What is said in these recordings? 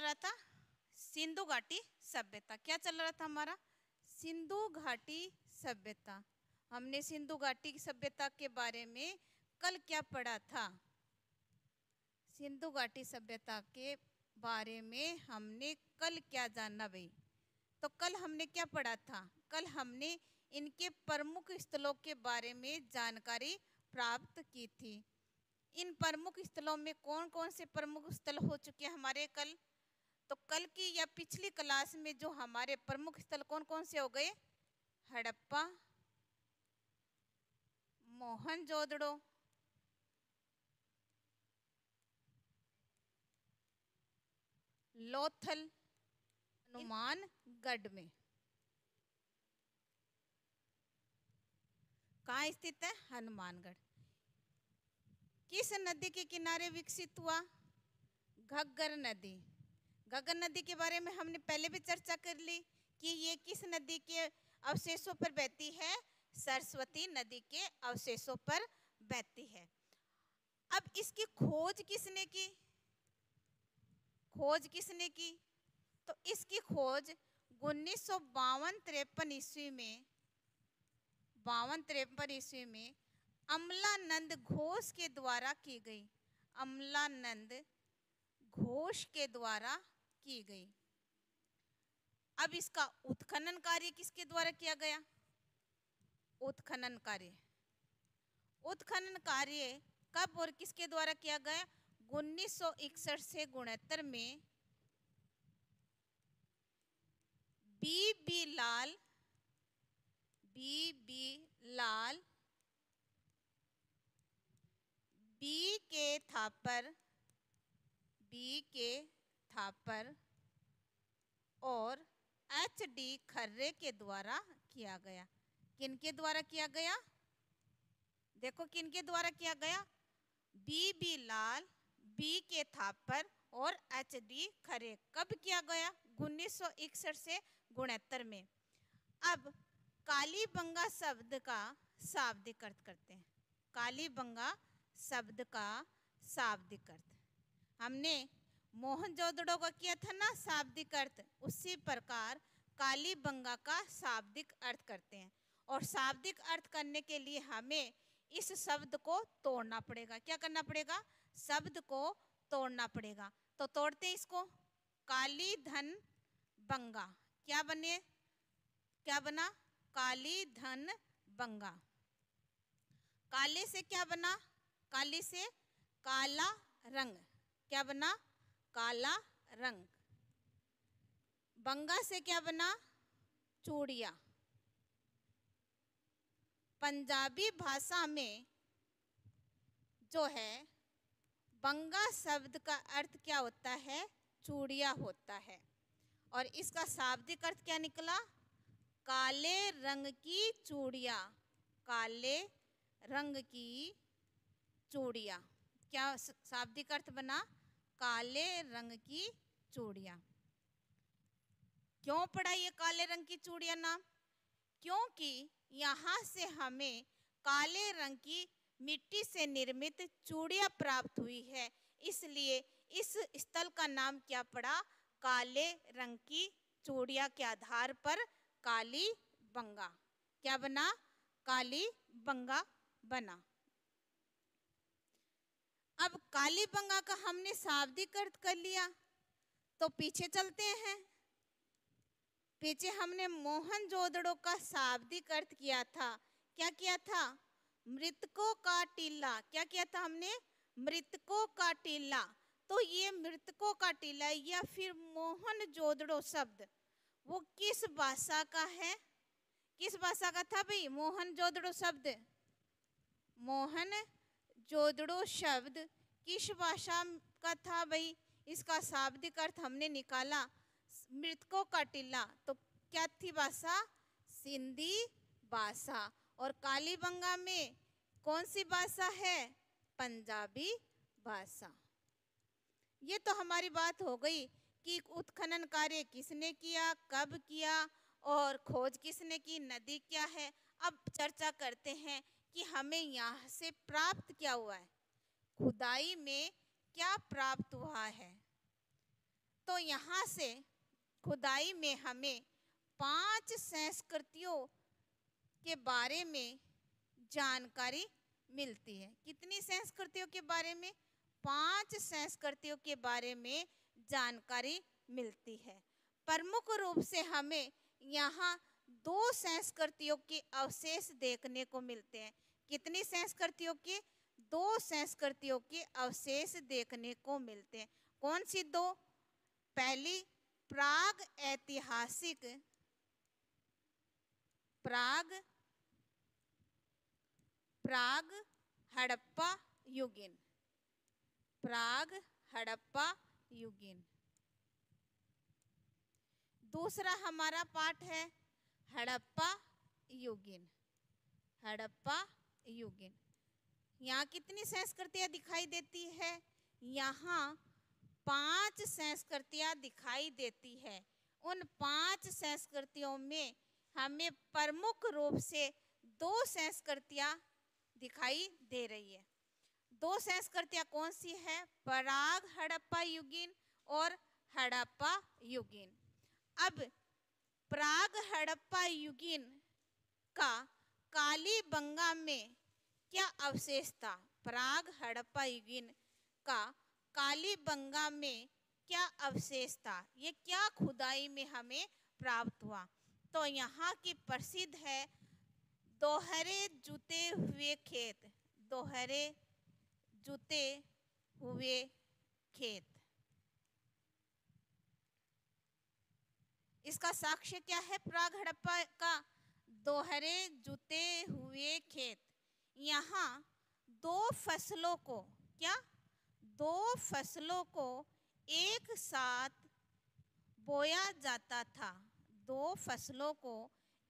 रहा था? सिंधु घाटी सभ्यता। क्या चल रहा था हमारा? सिंधु घाटी सभ्यता। हमने सिंधु घाटी की सभ्यता के बारे में कल क्या पढ़ा था? सिंधु घाटी सभ्यता के बारे में हमने कल क्या जाना भाई? तो कल हमने क्या पढ़ा था? कल हमने इनके प्रमुख स्थलों के बारे में जानकारी प्राप्त की थी। इन प्रमुख स्थलों में कौन कौन से प्रमुख स्थल हो चुके हैं हमारे कल? तो कल की या पिछली क्लास में जो हमारे प्रमुख स्थल कौन कौन से हो गए? हड़प्पा, मोहनजोदड़ो, लोथल, हनुमानगढ़ में। कहाँ स्थित है? हनुमानगढ़। किस नदी के किनारे विकसित हुआ? घग्गर नदी। घग्गर नदी के बारे में हमने पहले भी चर्चा कर ली कि ये किस नदी के अवशेषों पर बहती है? सरस्वती नदी के अवशेषों पर बहती है। अब इसकी खोज किसने की? खोज किसने की? तो इसकी खोज 1952-53 ईस्वी में 52-53 ईस्वी में अमलानंद घोष के द्वारा की गई। अमलानंद घोष के द्वारा की गई। अब इसका उत्खनन कार्य किसके द्वारा किया गया? उत्खनन कार्य। उत्खनन कार्य कब और किसके द्वारा किया गया? 1961 से 69 में बी लाल, बी के थापर और HD खर्रे के द्वारा किया गया। किनके द्वारा किया गया? देखो किनके द्वारा किया गया? बी लाल, बी के थापर और HD खर्रे। कब किया गया? 1961 से 69 में। अब कालीबंगा शब्द का शाब्दिक अर्थ करते हैं। कालीबंगा शब्द का शाब्दिक अर्थ हमने मोहनजोदड़ो का किया था ना शाब्दिक अर्थ, उसी प्रकार कालीबंगा का शाब्दिक अर्थ करते हैं। और शाब्दिक अर्थ करने के लिए हमें इस शब्द को तोड़ना पड़ेगा। क्या करना पड़ेगा? शब्द को तोड़ना पड़ेगा। तो तोड़ते हैं इसको। काली धन बंगा क्या बने? क्या बना? काली धन बंगा। काले से क्या बना? काली से काला रंग। क्या बना? काला रंग। बंगा से क्या बना? चूड़िया। पंजाबी भाषा में जो है बंगा शब्द का अर्थ क्या होता है? चूड़िया होता है। और इसका शाब्दिक अर्थ क्या निकला? काले रंग की चूड़िया। काले रंग की चूड़िया। क्या शाब्दिक अर्थ बना? काले रंग की चूड़िया। क्यों पड़ा ये काले रंग की चूड़िया नाम? क्योंकि यहाँ से हमें काले रंग की मिट्टी से निर्मित चूड़िया प्राप्त हुई है, इसलिए इस स्थल का नाम क्या पड़ा? काले रंग की चूड़िया के आधार पर काली बंगा। क्या बना? काली बंगा बना। अब काली बंगा का हमने शाब्दिक अर्थ कर लिया, तो पीछे चलते हैं। पीछे हमने मोहनजोदड़ो का शाब्दिक अर्थ किया था। क्या किया था? मृतकों का टीला। क्या किया था हमने? मृतकों का टीला। तो ये मृतकों का टीला या फिर मोहनजोदड़ो शब्द वो किस भाषा का है? किस भाषा का था भाई मोहनजोदड़ो शब्द? मोहनजोदड़ो शब्द किस भाषा का था भाई? इसका शाब्दिक अर्थ हमने निकाला मृतकों का टीला। तो क्या थी भाषा? सिंधी भाषा। और कालीबंगा में कौन सी भाषा है? पंजाबी भाषा। ये तो हमारी बात हो गई कि उत्खनन कार्य किसने किया, कब किया और खोज किसने की, नदी क्या है। अब चर्चा करते हैं कि हमें यहाँ से प्राप्त क्या हुआ है, खुदाई में क्या प्राप्त हुआ है। तो यहाँ से खुदाई में हमें 5 संस्कृतियों के बारे में जानकारी मिलती है। कितनी संस्कृतियों के बारे में? 5 संस्कृतियों के बारे में जानकारी मिलती है। प्रमुख रूप से हमें यहाँ 2 संस्कृतियों के अवशेष देखने को मिलते हैं। कितनी संस्कृतियों के? 2 संस्कृतियों के अवशेष देखने को मिलते हैं। कौन सी 2? पहली प्राग ऐतिहासिक, प्राग हड़प्पा युगीन, प्राग हड़प्पा युगीन। दूसरा हमारा पाठ है हड़प्पा युगीन, हड़प्पा युगीन। यहाँ कितनी संस्कृतियाँ दिखाई देती है? यहाँ 5 संस्कृतियाँ दिखाई देती है। उन 5 संस्कृतियों में हमें प्रमुख रूप से 2 संस्कृतियाँ दिखाई दे रही है। 2 संस्कृतियाँ कौन सी है? प्राग हड़प्पा युगीन और हड़प्पा युगीन। अब प्राग हड़प्पा युगीन का कालीबंगा में क्या अवशेष था? प्राग हड़प्पा युगीन का कालीबंगा में क्या अवशेष था? ये क्या खुदाई में हमें प्राप्त हुआ? तो यहाँ की प्रसिद्ध है दोहरे जुते हुए खेत, दोहरे जुते हुए खेत। इसका साक्ष्य क्या है? प्राग हड़प्पा का दोहरे जुते हुए खेत। यहाँ 2 फसलों को, क्या? 2 फसलों को एक साथ बोया जाता था। 2 फसलों को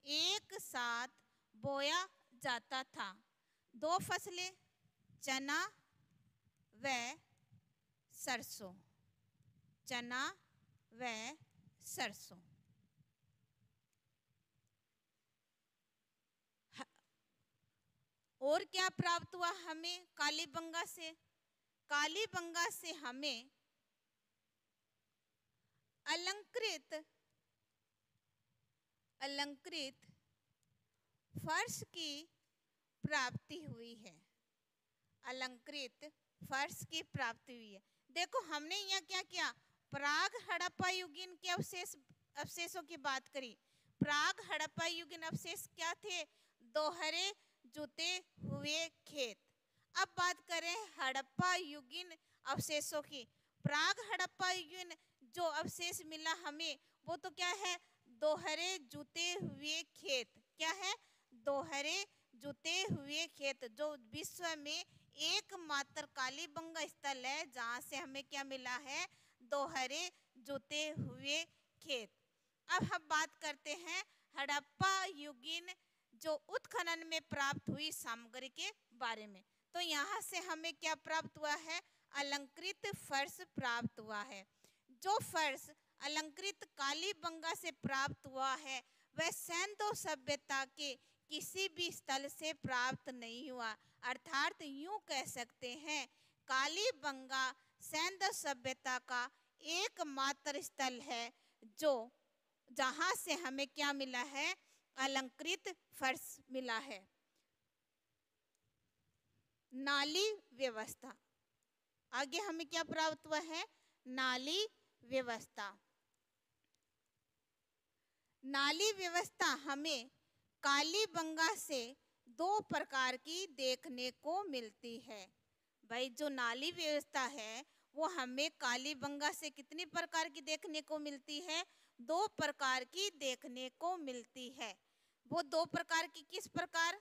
एक साथ बोया जाता था। 2 फसलें, चना व सरसों, चना व सरसों। और क्या प्राप्त हुआ हमें कालीबंगा से? कालीबंगा से हमें अलंकृत फर्श की प्राप्ति हुई है। अलंकृत फर्श की प्राप्ति हुई है। देखो हमने यहाँ क्या किया? प्राग हड़प्पा युगीन के अवशेषों की बात करी। प्राग हड़प्पा युगीन अवशेष क्या थे? दोहरे जुते हुए खेत। अब बात करें हड़प्पा युगीन अवशेषों की। प्राग हड़प्पा युगीन जो अवशेष मिला हमें वो तो क्या है? दोहरे जुते हुए खेत। क्या है? दोहरे जुते हुए खेत, जो विश्व में एकमात्र कालीबंगा स्थल है जहां से हमें क्या मिला है? दोहरे जुते हुए खेत। अब हम बात करते हैं हड़प्पा युगीन जो उत्खनन में प्राप्त हुई सामग्री के बारे में। तो यहाँ से हमें क्या प्राप्त हुआ है? अलंकृत फर्श प्राप्त हुआ है। जो फर्श अलंकृत कालीबंगा से प्राप्त हुआ है वह सैंधव सभ्यता के किसी भी स्थल से प्राप्त नहीं हुआ। अर्थात यूं कह सकते हैं कालीबंगा सैंधव सभ्यता का एकमात्र स्थल है जो जहां से हमें क्या मिला है? अलंकृत फर्श मिला है। नाली व्यवस्था, आगे हमें क्या प्राप्त हुआ है? नाली व्यवस्था। नाली व्यवस्था हमें कालीबंगा से 2 प्रकार की देखने को मिलती है। भाई जो नाली व्यवस्था है वो हमें कालीबंगा से कितनी प्रकार की देखने को मिलती है? 2 प्रकार की देखने को मिलती है। वो 2 प्रकार की किस प्रकार?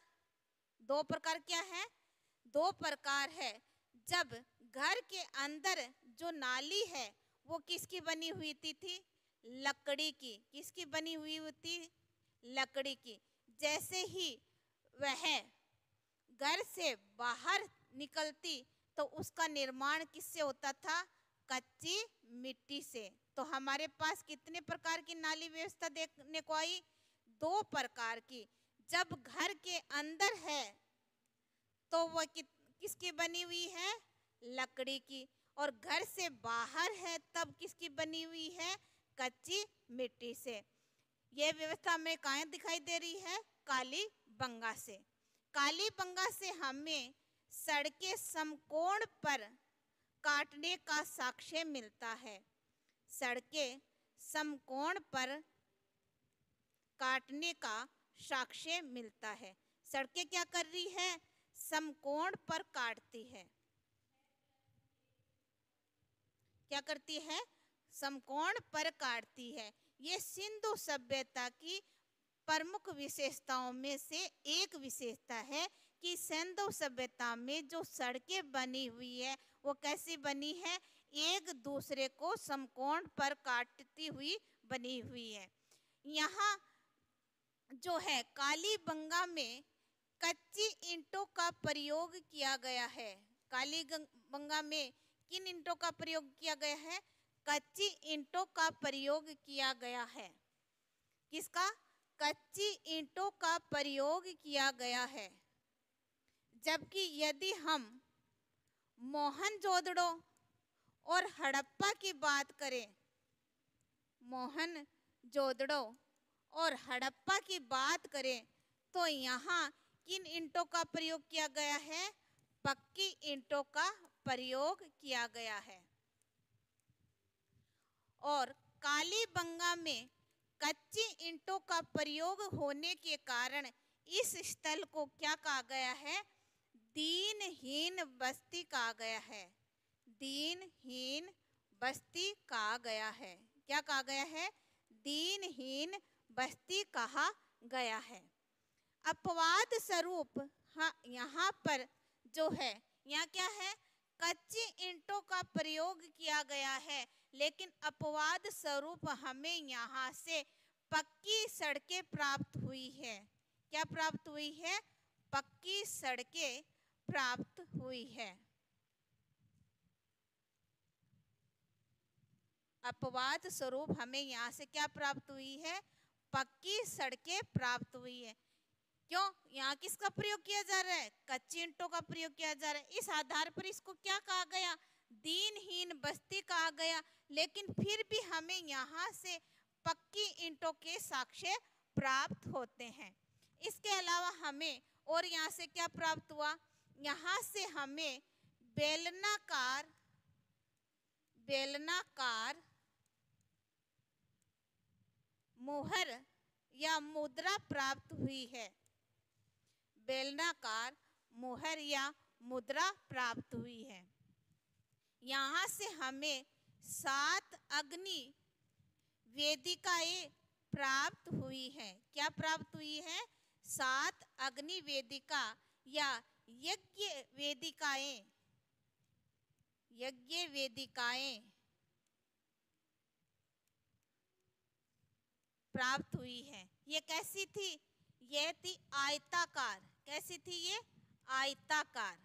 2 प्रकार क्या है? 2 प्रकार है। जब घर के अंदर जो नाली है वो किसकी बनी हुई थी? लकड़ी की। किसकी बनी हुई थी? लकड़ी की। जैसे ही वह घर से बाहर निकलती तो उसका निर्माण किससे होता था? कच्ची मिट्टी से। तो हमारे पास कितने प्रकार की नाली व्यवस्था देखने को आई? 2 प्रकार की। जब घर के अंदर है तो वह किसकी बनी हुई है? लकड़ी की। और घर से बाहर है तब किसकी बनी हुई है? कच्ची मिट्टी से। यह व्यवस्था हमें कहाँ दिखाई दे रही है? कालीबंगा से। कालीबंगा से हमें सड़कें समकोण पर काटने का साक्ष्य मिलता है। सड़कें समकोण पर काटने का साक्ष्य मिलता है। सड़कें क्या कर रही है? समकोण पर काटती है। क्या करती है? समकोण पर काटती है। ये सिंधु सभ्यता की प्रमुख विशेषताओं में से एक विशेषता है कि सिंधु सभ्यता में जो सड़कें बनी हुई है वो कैसी बनी है? एक दूसरे को समकोण पर काटती हुई बनी हुई है। यहाँ जो है कालीबंगा में कच्ची ईंटों का प्रयोग किया गया है। कालीबंगा में किन ईंटों का प्रयोग किया गया है? कच्ची ईंटों का प्रयोग किया गया है। किसका? कच्ची ईंटों का प्रयोग किया गया है। जबकि यदि हम मोहनजोदड़ो और हड़प्पा की बात करें, मोहनजोदड़ो और हड़प्पा की बात करें तो यहाँ किन ईंटों का प्रयोग किया गया है? पक्की ईंटों का प्रयोग किया गया है। और कालीबंगा में कच्ची ईंटों का प्रयोग होने के कारण इस स्थल को क्या कहा गया है? दीनहीन बस्ती कहा गया है। दीनहीन बस्ती कहा गया है। क्या कहा गया है? दीनहीन बस्ती कहा गया है। अपवाद स्वरूप यहाँ पर जो है, यहाँ क्या है? कच्ची ईंटों का प्रयोग किया गया है, लेकिन अपवाद स्वरूप हमें यहाँ से पक्की सड़कें प्राप्त हुई है। क्या प्राप्त हुई है? पक्की सड़कें प्राप्त हुई है। अपवाद स्वरूप हमें यहाँ से क्या प्राप्त हुई है? पक्की सड़कें प्राप्त हुई है। क्यों? यहाँ किसका प्रयोग किया जा रहा है? कच्ची ईंटों का प्रयोग किया जा रहा है। इस आधार पर इसको क्या कहा गया? दीनहीन बस्ती कहा गया। लेकिन फिर भी हमें यहाँ से पक्की ईंटों के साक्ष्य प्राप्त होते हैं। इसके अलावा हमें और यहाँ से क्या प्राप्त हुआ? यहाँ से हमें बेलनाकार मोहर या मुद्रा प्राप्त हुई है। बेलनाकार मोहर या मुद्रा प्राप्त हुई है। यहाँ से हमें 7 अग्नि वेदिकाएं प्राप्त हुई है। क्या प्राप्त हुई है? 7 अग्नि वेदिका या यज्ञ वेदिकाएं प्राप्त हुई है। ये कैसी थी? ये थी आयताकार। कैसी थी ये? आयताकार।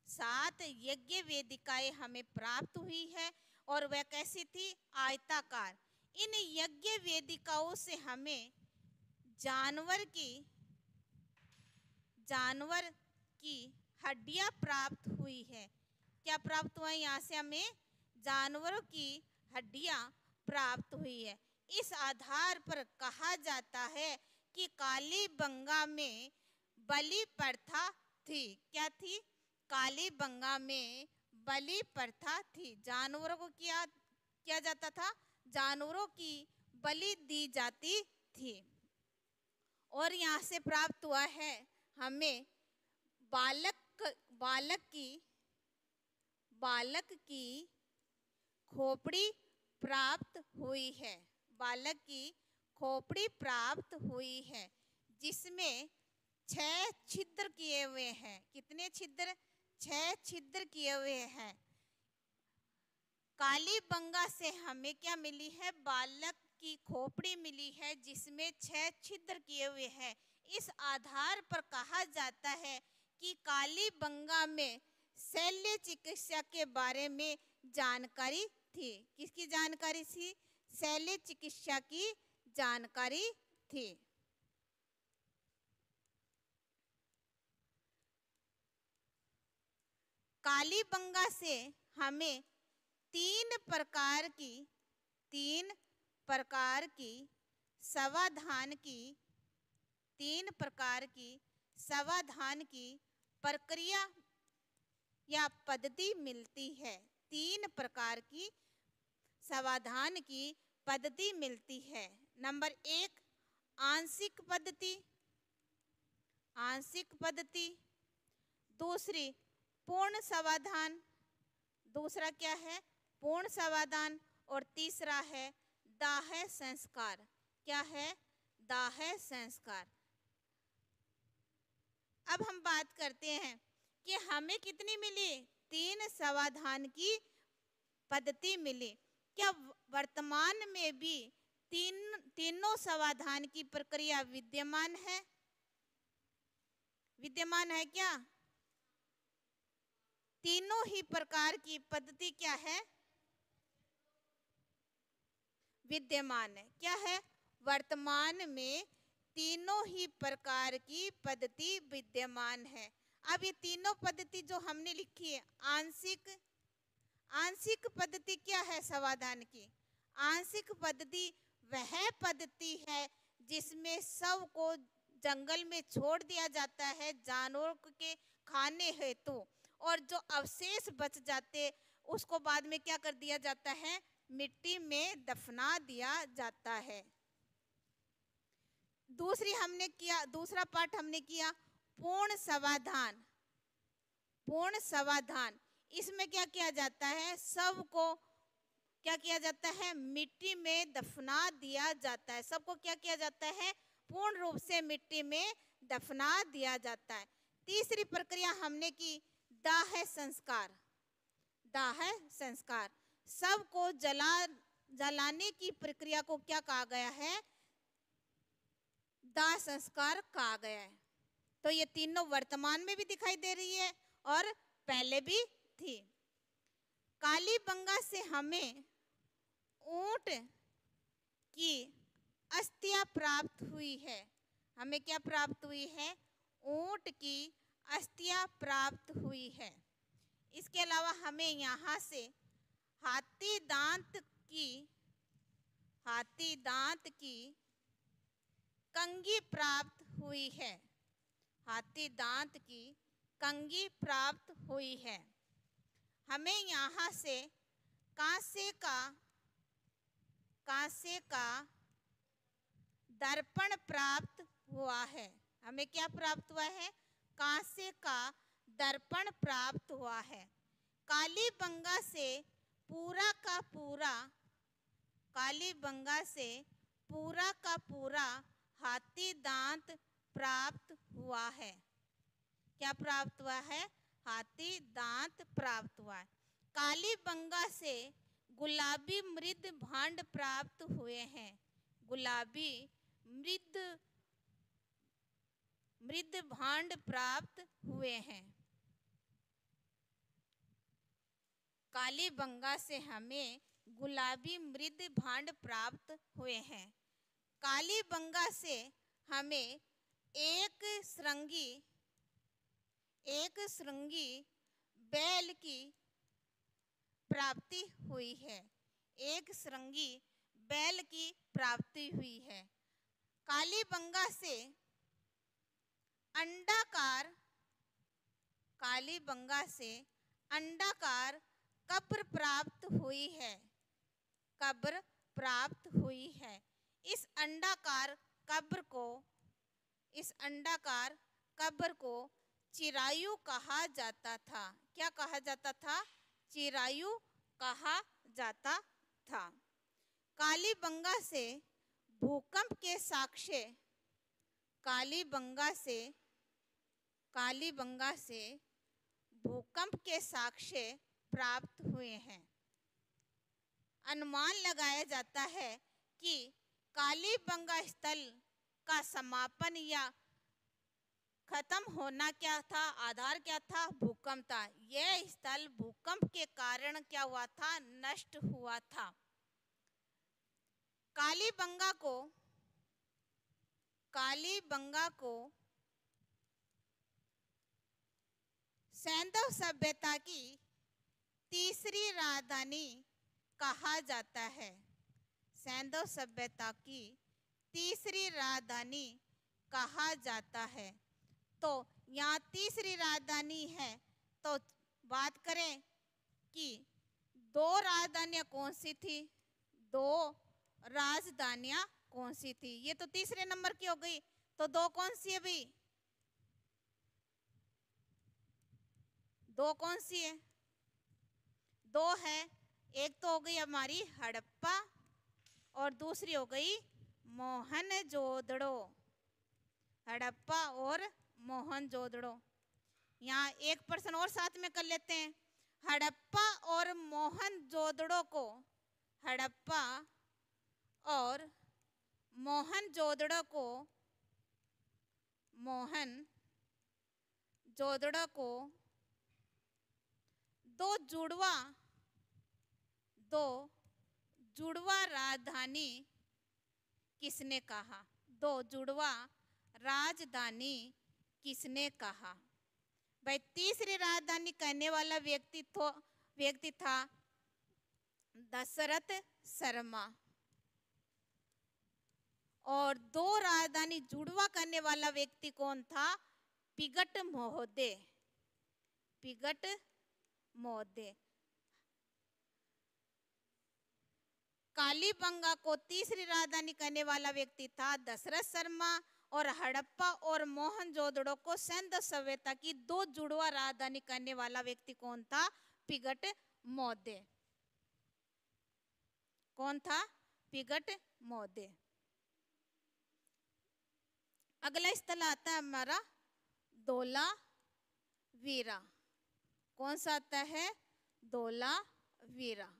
7 यज्ञ वेदिकाएं हमें प्राप्त हुई है और वह कैसी थी? आयताकार। इन यज्ञ वेदिकाओं से हमें जानवर की हड्डियां प्राप्त हुई है। क्या प्राप्त हुआ? यहाँ से हमें जानवरों की हड्डियां प्राप्त हुई है। इस आधार पर कहा जाता है कि कालीबंगा में बलि प्रथा थी। क्या थी? कालीबंगा में बलि प्रथा थी। जानवरों को किया जाता था? जानवरों की बलि दी जाती थी। और यहाँ से प्राप्त हुआ है हमें बालक की खोपड़ी प्राप्त हुई है। बालक की खोपड़ी प्राप्त हुई है, जिसमें 6 छिद्र किए हुए हैं। कितने छिद्र? 6 छिद्र किए हुए हैं। कालीबंगा से हमें क्या मिली है? बालक की खोपड़ी मिली है, जिसमें 6 छिद्र किए हुए हैं। इस आधार पर कहा जाता है कि कालीबंगा में शल्य चिकित्सा के बारे में जानकारी थी। किसकी जानकारी थी? शल्य चिकित्सा की जानकारी थी। कालीबंगा से हमें तीन प्रकार की समाधान की प्रक्रिया या पद्धति मिलती है। 3 प्रकार की समाधान की पद्धति मिलती है। नंबर 1 आंशिक पद्धति, दूसरी पूर्ण समाधान, दूसरा क्या है पूर्ण समाधान, और तीसरा है दाह संस्कार। क्या है दाह संस्कार। अब हम बात करते हैं कि हमें कितनी मिली 3 समाधान की पद्धति मिली। क्या वर्तमान में भी तीनों समाधान की प्रक्रिया विद्यमान है क्या? तीनों ही प्रकार की पद्धति क्या है विद्यमान है। क्या है वर्तमान में तीनों ही प्रकार की पद्धति विद्यमान है। अब ये तीनों पद्धति जो हमने लिखी है, आंशिक पद्धति क्या है समाधान की? आंशिक पद्धति वह पद्धति है जिसमें सब को जंगल में छोड़ दिया जाता है जानवरों के खाने हेतु, और जो अवशेष बच जाते उसको बाद में क्या कर दिया जाता है मिट्टी में दफना दिया जाता है। दूसरा पाठ हमने किया पूर्ण समाधान। इसमें क्या किया जाता है सबको क्या किया जाता है मिट्टी में दफना दिया जाता है। सबको क्या किया जाता है पूर्ण रूप से मिट्टी में दफना दिया जाता है। तीसरी प्रक्रिया हमने की दाह संस्कार। सबको जलाने की प्रक्रिया को क्या कहा गया है दाह संस्कार कहा गया है। तो ये तीनों वर्तमान में भी दिखाई दे रही है और पहले भी थी। कालीबंगा से हमें ऊंट की अस्थियां प्राप्त हुई है। हमें क्या प्राप्त हुई है ऊंट की अस्थियां प्राप्त हुई है। इसके अलावा हमें यहाँ से हाथी दांत की कंघी प्राप्त हुई है। हाथी दांत की कंघी प्राप्त हुई है। हमें यहाँ से कांसे का दर्पण प्राप्त हुआ है। हमें क्या प्राप्त हुआ है कांसे का दर्पण प्राप्त हुआ है। कालीबंगा से पूरा का पूरा हाथी दांत प्राप्त हुआ है। क्या प्राप्त हुआ है हाथी दांत प्राप्त हुआ है। कालीबंगा से गुलाबी मृद भांड प्राप्त हुए हैं। गुलाबी मृद भांड प्राप्त हुए हैं। कालीबंगा से हमें गुलाबी मृद भांड प्राप्त हुए हैं। कालीबंगा से हमें एक श्रृंगी बैल की प्राप्ति हुई है। एक श्रृंगी बैल की प्राप्ति हुई है। कालीबंगा से अंडाकार कब्र प्राप्त हुई है। कब्र प्राप्त हुई है। इस अंडाकार कब्र को चिरायु कहा जाता था। क्या कहा जाता था चिरायु कहा जाता था। कालीबंगा से भूकंप के साक्ष्य भूकंप के साक्ष्य प्राप्त हुए हैं। अनुमान लगाया जाता है कि कालीबंगा स्थल का समापन या खत्म होना क्या था आधार क्या था भूकंप था। यह स्थल भूकंप के कारण क्या हुआ था नष्ट हुआ था। कालीबंगा को सैंधव सभ्यता की तीसरी राजधानी कहा जाता है। सैंधव सभ्यता की तीसरी राजधानी कहा जाता है। तो यहाँ तीसरी राजधानी है, तो बात करें कि दो राजधानियां कौन सी थी, दो राजधानियां कौन सी थी, ये तो तीसरे नंबर की हो गई। तो दो कौन सी है भाई, दो कौन सी है, दो है। एक तो हो गई हमारी हड़प्पा और दूसरी हो गई मोहनजोदड़ो। हड़प्पा और मोहनजोदड़ो। यहाँ एक पर्सन और साथ में कर लेते हैं। हड़प्पा और मोहनजोदड़ो को, हड़प्पा और मोहनजोदड़ो को, मोहनजोदड़ो को दो जुड़वा राजधानी किसने कहा, दो जुड़वा राजधानी किसने कहा। भाई तीसरी राजधानी कहने वाला व्यक्ति था दशरथ शर्मा, और दो राजधानी जुड़वा करने वाला व्यक्ति कौन था, पिगट महोदय, पिगट महोदय। कालीबंगा को तीसरी राजधानी करने वाला व्यक्ति था दशरथ शर्मा, और हड़प्पा और मोहनजोदड़ो को सैंधव सभ्यता की दो जुड़वा राजधानी करने वाला व्यक्ति कौन था, पिगट महोदय। कौन था, पिगट महोदय। अगला स्थल आता है हमारा धोलावीरा। कौन सा आता है, धोलावीरा।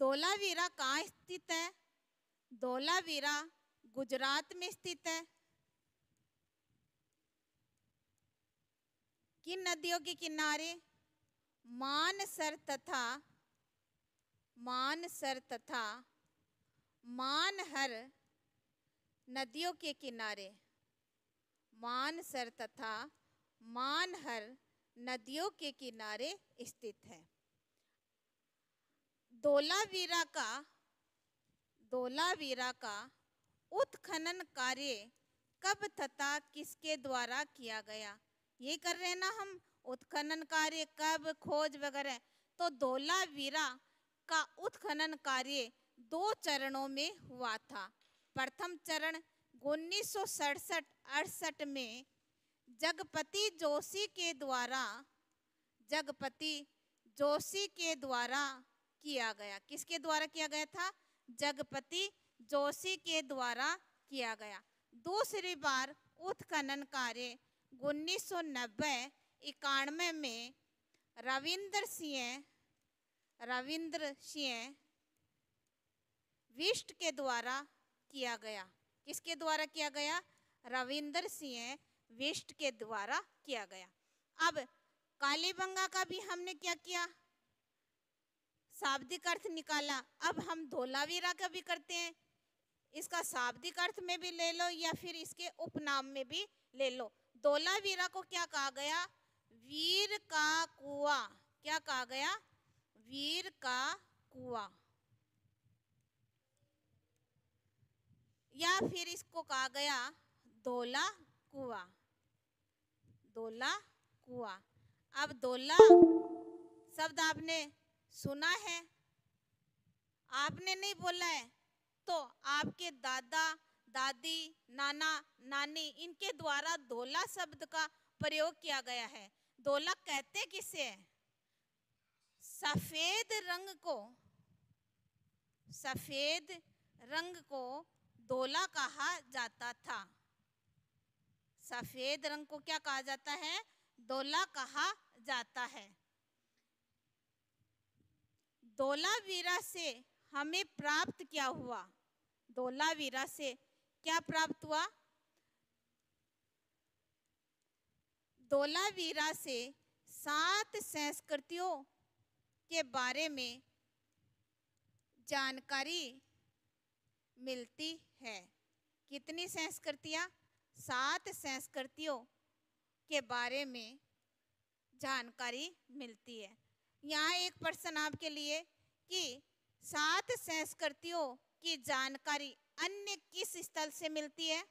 धोलावीरा कहाँ स्थित है, धोलावीरा गुजरात में स्थित है। किन नदियों के किनारे, मानसर तथा मानहर नदियों के किनारे, मानसर तथा मानहर नदियों के किनारे स्थित है। धोलावीरा का उत्खनन कार्य कब तथा किसके द्वारा किया गया। ये कर रहे हैं ना हम, उत्खनन कार्य कब, खोज वगैरह। तो धोलावीरा का उत्खनन कार्य 2 चरणों में हुआ था। प्रथम चरण 1967-68 में जगपति जोशी के द्वारा किया गया। किसके द्वारा किया गया था, जगपति जोशी के द्वारा किया गया। दूसरी बार उत्खनन कार्य 1990-91 में रविंद्र सिंह बिष्ट के द्वारा किया गया। किसके द्वारा किया गया, रविंद्र सिंह बिष्ट के द्वारा किया गया। अब कालीबंगा का भी हमने क्या किया, शाब्दिक अर्थ निकाला। अब हम धोलावीरा का भी करते हैं। इसका शाब्दिक अर्थ में भी ले लो या फिर इसके उपनाम में भी ले लो। धोलावीरा को क्या कहा गया, वीर का कुआं। क्या कहा गया, वीर का कुआं, या फिर इसको कहा गया धोला कुआं, धोला कुआं। अब धोला शब्द आपने सुना है, आपने नहीं बोला है, तो आपके दादा दादी, नाना नानी, इनके द्वारा धोला शब्द का प्रयोग किया गया है। धोला कहते किसे है, सफेद रंग को धोला कहा जाता था। सफेद रंग को क्या कहा जाता है, धोला कहा जाता है। धोलावीरा से हमें प्राप्त क्या हुआ, धोलावीरा से क्या प्राप्त हुआ, धोलावीरा से 7 संस्कृतियों के बारे में जानकारी मिलती है। कितनी संस्कृतियां, 7 संस्कृतियों के बारे में जानकारी मिलती है। यहाँ एक प्रश्न आपके लिए कि 7 संस्कृतियों की जानकारी अन्य किस स्थल से मिलती है?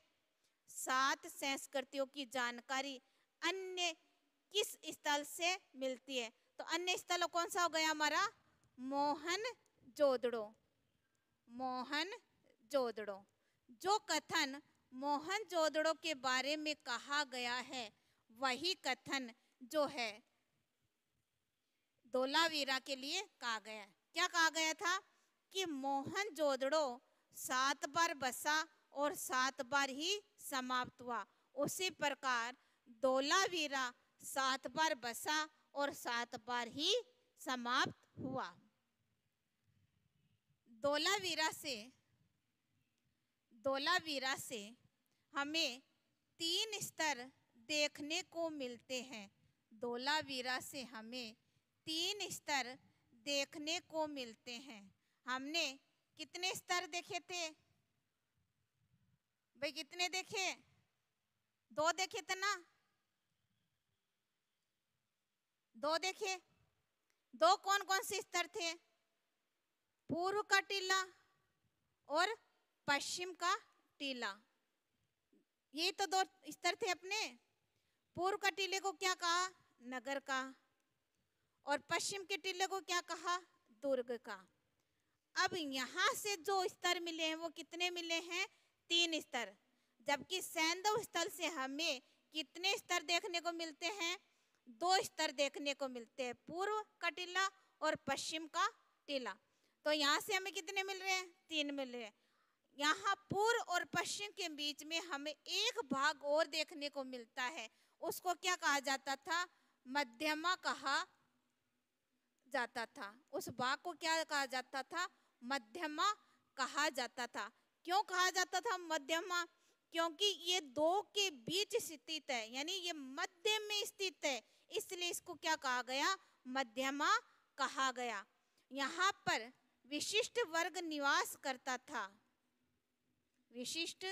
7 संस्कृतियों की जानकारी अन्य किस स्थल से मिलती है? तो अन्य स्थल कौन सा हो गया हमारा? मोहनजोदड़ो। मोहनजोदड़ो। जो कथन मोहनजोदड़ो के बारे में कहा गया है वही कथन जो है धोलावीरा के लिए कहा गया है। क्या कहा गया था? कि मोहनजोदड़ो 7 बार बसा और 7 बार ही समाप्त हुआ। उसी प्रकार धोलावीरा 7 बार बसा और 7 बार ही समाप्त हुआ। धोलावीरा से हमें 3 स्तर देखने को मिलते हैं। धोलावीरा से हमें 3 स्तर देखने को मिलते हैं। हमने कितने स्तर देखे थे भाई? कितने देखे? 2 देखे थे ना? 2 देखे। 2 कौन कौन से स्तर थे? पूर्व का टीला और पश्चिम का टीला। ये तो 2 स्तर थे अपने। पूर्व का टीले को क्या कहा? नगर का। और पश्चिम के टीले को क्या कहा? दुर्ग का। अब यहाँ से जो स्तर मिले हैं वो कितने मिले हैं? 3 स्तर। जबकि सैंधव स्थल से हमें कितने स्तर देखने को मिलते हैं? 2 स्तर देखने को मिलते हैं, पूर्व का टीला और पश्चिम का टीला। तो यहाँ से हमें कितने मिल रहे हैं? 3 मिल रहे हैं। यहाँ पूर्व और पश्चिम के बीच में हमें एक भाग और देखने को मिलता है। उसको क्या कहा जाता था? मध्यमा कहा जाता था। उस भाग को क्या कहा जाता था? मध्यमा कहा जाता था। क्यों कहा जाता था मध्यमा? क्योंकि ये 2 के बीच स्थित है, यानी ये मध्य में स्थित है, इसलिए इसको क्या कहा गया? मध्यमा कहा गया। यहाँ पर विशिष्ट वर्ग निवास करता था। विशिष्ट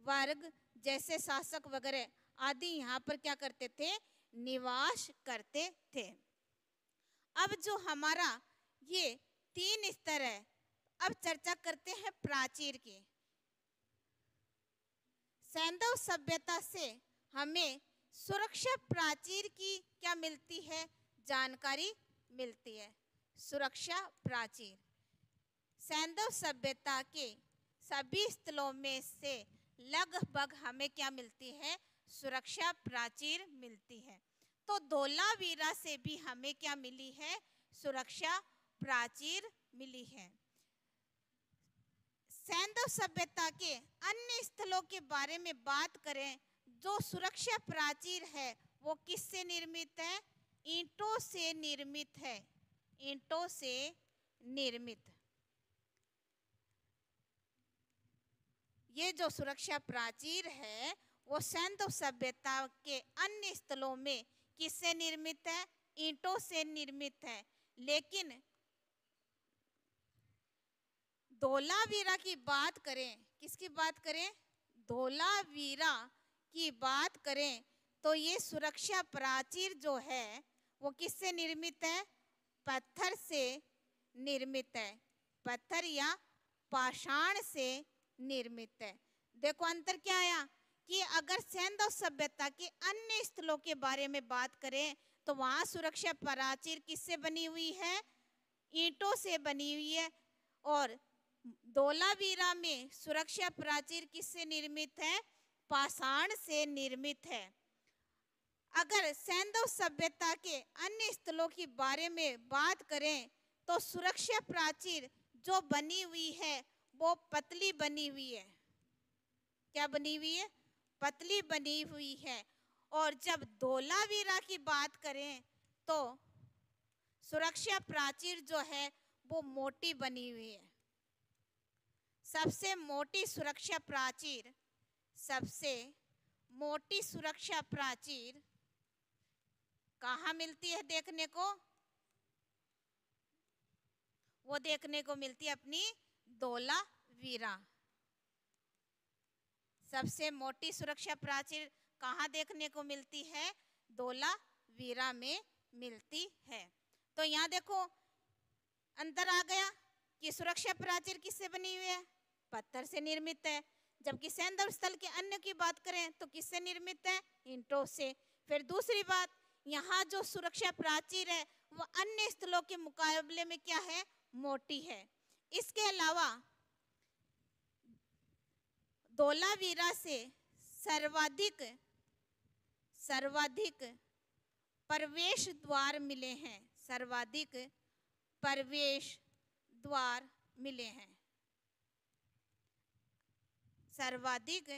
वर्ग जैसे शासक वगैरह आदि यहाँ पर क्या करते थे? निवास करते थे। अब जो हमारा ये 3 स्तर है, अब चर्चा करते हैं प्राचीर की। सैंधव सभ्यता से हमें सुरक्षा प्राचीर की क्या मिलती है? जानकारी मिलती है। सुरक्षा प्राचीर सैंधव सभ्यता के सभी स्थलों में से लगभग हमें क्या मिलती है? सुरक्षा प्राचीर मिलती है। तो धोलावीरा से भी हमें क्या मिली है? सुरक्षा प्राचीर मिली है। सैंधव सभ्यता के अन्य स्थलों के बारे में बात करें, जो सुरक्षा प्राचीर है वो किससे निर्मित है? ईंटों से निर्मित है। ईंटों से निर्मित ये जो सुरक्षा प्राचीर है वो सैंधव सभ्यता के अन्य स्थलों में किससे निर्मित है? ईंटों से निर्मित है। लेकिन धोलावीरा की बात करें, किसकी बात करें? धोलावीरा की बात करें तो ये सुरक्षा प्राचीर जो है वो किससे निर्मित है? पत्थर से निर्मित है। पत्थर या पाषाण से निर्मित है। देखो अंतर क्या आया कि अगर सैंधव सभ्यता के अन्य स्थलों के बारे में बात करें तो वहां सुरक्षा प्राचीर किससे बनी हुई है? ईंटों से बनी हुई है। और धोलावीरा में सुरक्षा प्राचीर किससे निर्मित है? पाषाण से निर्मित है। अगर सैंधव सभ्यता के अन्य स्थलों के बारे में बात करें तो सुरक्षा प्राचीर जो बनी हुई है वो पतली बनी हुई है। क्या बनी हुई है? पतली बनी हुई है। और जब धोलावीरा की बात करें तो सुरक्षा प्राचीर जो है वो मोटी बनी हुई है। सबसे मोटी सुरक्षा प्राचीर, सबसे मोटी सुरक्षा प्राचीर कहाँ मिलती है देखने को? वो देखने को मिलती है अपनी धोलावीरा। सबसे मोटी सुरक्षा प्राचीर कहाँ देखने को मिलती है? धोलावीरा में मिलती है। तो यहाँ देखो अंतर आ गया कि सुरक्षा प्राचीर किससे बनी हुई है, पत्थर से निर्मित है, जबकि सैंधव स्थल के अन्य की बात करें तो किससे निर्मित है, ईंटों से। फिर दूसरी बात, यहाँ जो सुरक्षा प्राचीर है वो अन्य स्थलों के मुकाबले में क्या है, मोटी है। इसके अलावा धोलावीरा से सर्वाधिक प्रवेश द्वार मिले हैं, सर्वाधिक प्रवेश द्वार मिले हैं, सर्वाधिक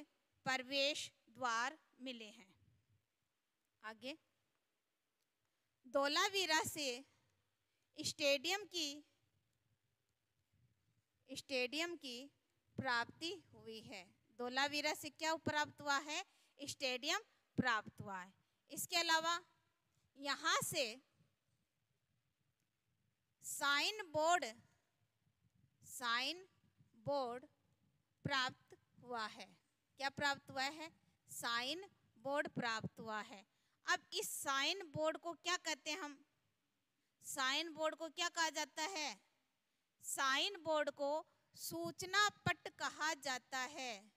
प्रवेश द्वार मिले हैं। आगे, धोलावीरा से स्टेडियम की प्राप्ति हुई है। धोलावीरा से क्या प्राप्त हुआ है, स्टेडियम प्राप्त हुआ है। इसके अलावा यहाँ से साइन बोर्ड प्राप्त हुआ है। क्या प्राप्त हुआ है, साइन बोर्ड प्राप्त हुआ है। अब इस साइन बोर्ड को क्या कहते हैं हम, साइन बोर्ड को क्या कहा जाता है, साइन बोर्ड को सूचना पट कहा जाता है,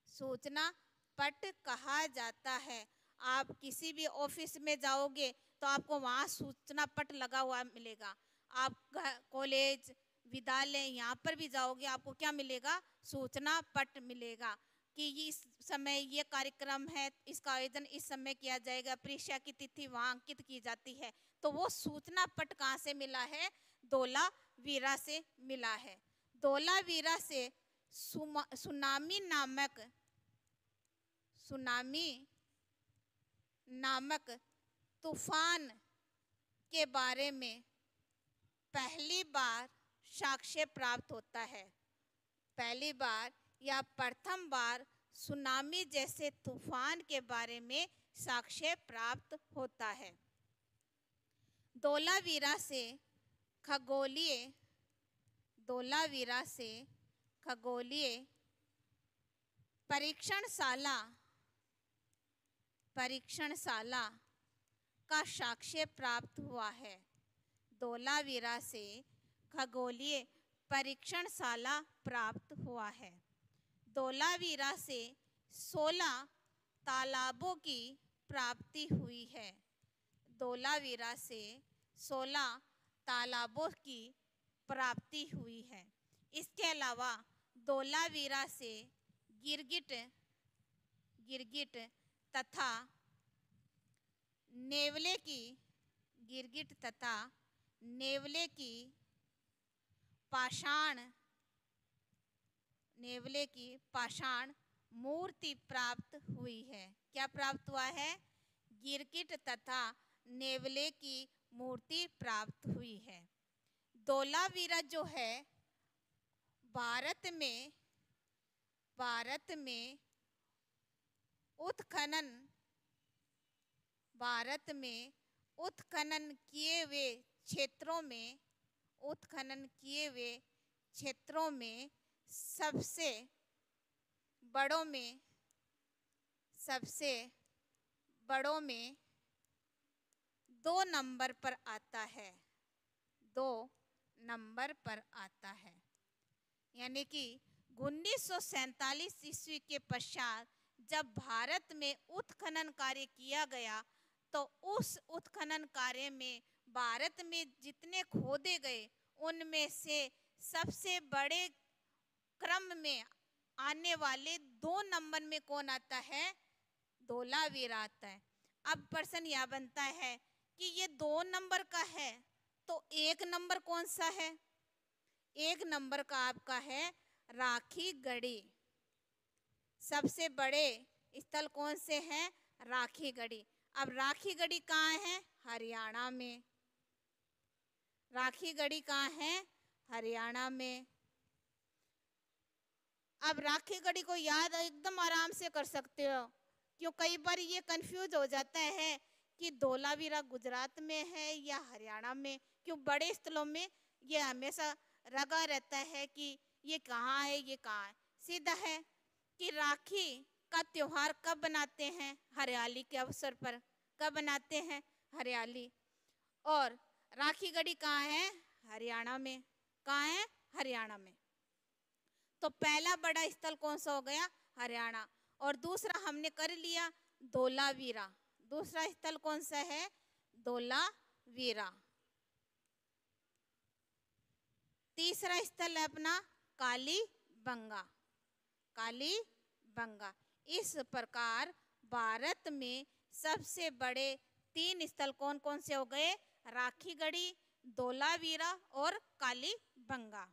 सूचना पट कहा जाता है। आप किसी भी ऑफिस में जाओगे तो आपको वहाँ सूचना पट लगा हुआ मिलेगा। आप कॉलेज विद्यालय यहाँ पर भी जाओगे आपको क्या मिलेगा, सूचना पट मिलेगा कि इस समय ये कार्यक्रम है, इसका आयोजन इस समय किया जाएगा, परीक्षा की तिथि वहाँ अंकित की जाती है। तो वो सूचना पट कहाँ से मिला है, धोलावीरा से मिला है। धोलावीरा से सुनामी नामक तूफान के बारे में पहली बार साक्ष्य प्राप्त होता है। पहली बार या प्रथम बार सुनामी जैसे तूफान के बारे में साक्ष्य प्राप्त होता है। धोलावीरा से खगोलीय परीक्षणशाला का साक्ष्य प्राप्त हुआ है। धोलावीरा से खगोलीय परीक्षणशाला प्राप्त हुआ है। धोलावीरा से 16 तालाबों की प्राप्ति हुई है। धोलावीरा से 16 तालाबों की प्राप्ति हुई है। इसके अलावा धोलावीरा से गिरगिट तथा नेवले की पाषाण मूर्ति प्राप्त हुई है। क्या प्राप्त हुआ है, गिरगिट तथा नेवले की मूर्ति प्राप्त हुई है। धोलावीरा जो है भारत में उत्खनन किए हुए क्षेत्रों में सबसे बड़ों में 2 नंबर पर आता है, 2 नंबर पर आता है। यानी कि 1947 ईस्वी के पश्चात जब भारत में उत्खनन कार्य किया गया तो उस उत्खनन कार्य में भारत में जितने खोदे गए उनमें से सबसे बड़े क्रम में आने वाले 2 नंबर में कौन आता है, धोलावीरा आता है। अब प्रश्न यह बनता है कि ये 2 नंबर का है तो 1 नंबर कौन सा है, 1 नंबर का आपका है राखीगढ़ी। सबसे बड़े स्थल कौन से हैं, राखीगढ़ी। अब राखीगढ़ी कहाँ है, हरियाणा में। राखीगढ़ी कहाँ है, हरियाणा में। अब राखीगढ़ी को याद एकदम आराम से कर सकते हो, क्यों कई बार ये कंफ्यूज हो जाता है कि धोलावीरा गुजरात में है या हरियाणा में। क्यों बड़े स्थलों में ये हमेशा लगा रहता है कि ये कहाँ है, ये कहाँ है। सीधा है कि राखी का त्योहार कब बनाते हैं, हरियाली के अवसर पर। कब बनाते हैं, हरियाली। और राखीगढ़ी कहाँ है? हरियाणा में। कहाँ है? हरियाणा में। तो पहला बड़ा स्थल कौन सा हो गया? हरियाणा। और दूसरा हमने कर लिया धोलावीरा। दूसरा स्थल कौन सा है? धोलावीरा। तीसरा स्थल है अपना कालीबंगा। कालीबंगा। इस प्रकार भारत में सबसे बड़े 3 स्थल कौन कौन से हो गए? राखीगढ़ी, धोलावीरा और कालीबंगा।